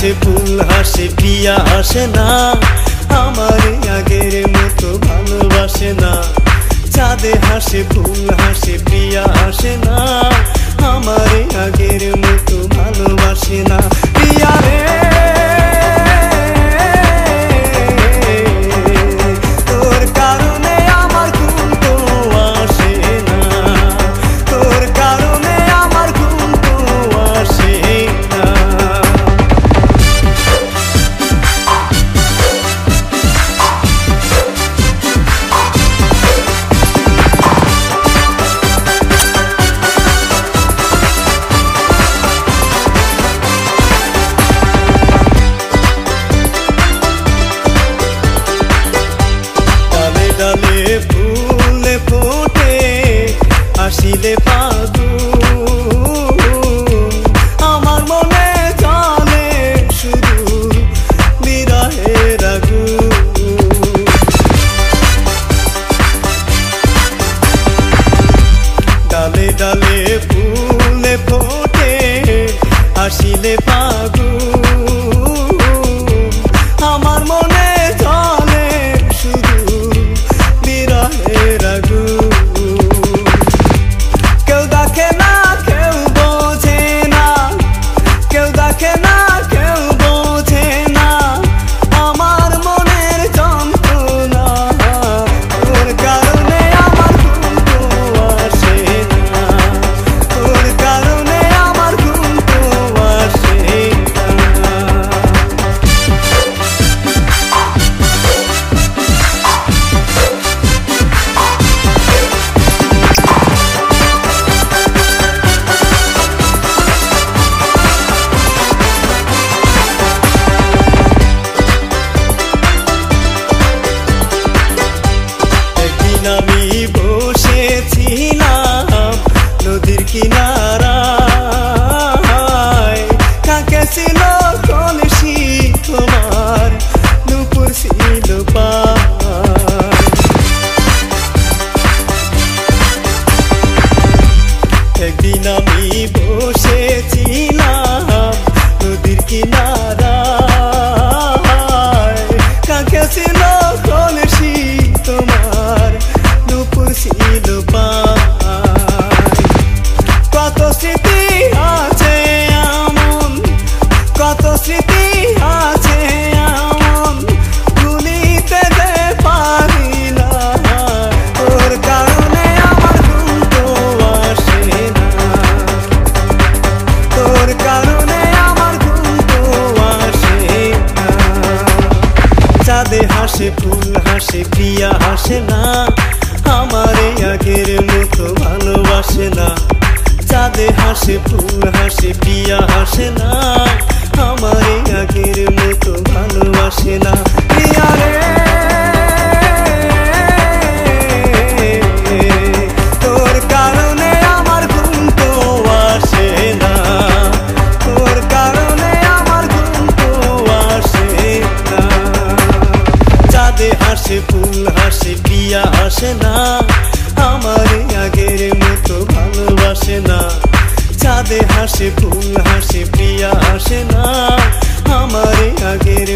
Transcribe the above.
হাসে ফুল হাসে প্রিয়া হাসে না, আমার আগের মতো ভালোবাসে না। চাঁদে হাসে ফুল হাসে প্রিয়া হাসে না, আমার আগের মতো ভালোবাসে না। প্রিয়া রে ফুলে ফোটে আসিলে ফাগুন, আমার মনে চলে শুধু বিরহের আগুন। ডালে ডালে ফুলে ফোটে আসিলে ফাগুন, আমার মনে চলে শুধু বিরহের আগুন। কেউ দেখে না কেউ বোঝে না, কেউ দেখে না কেউ বোঝে না আমার মনের যন্ত্রণা। তোর কারণে আমার ঘুম তো আসে না, তোর কারণে আমার ঘুম তো আসে না। আমি বসেছিলাম নদীর কিনারায়, কাকে ছিল কলসি তোমার দুপুর ছিল পায়। একদিন আমি বসেছিলাম নদীর কিনারায়, কাকে ছিল কলসি তোমার দুপুর ছিল পায়। কত স্মৃতি আছে এমন, কত স্মৃতি আছে এমন ভুলিতে যে পারি না। তোর কারণে আমার ঘুম তো আসে না, তোর কারণে আমার ঘুম তো আসে না। চাঁদে হাসে ফুল হাসে প্রিয়া হাসে না, আমার আগের মতো ভালোবাসে না। চাঁদে হাসে ফুল হাসে প্রিয়া হাসে না, আমার আগের মতো ভালোবাসে না। প্রিয়া রে তোর কারণে আমার ঘুম তো আসে না, তোর কারণে আমার ঘুম তো আসে না। চাঁদে হাসে ফুল হাসে প্রিয়া হাসে না, আমার আগের মতো ভালোবাসে না। চাঁদে হাসে ফুল হাসে প্রিয়া হাসে না, আমার আগের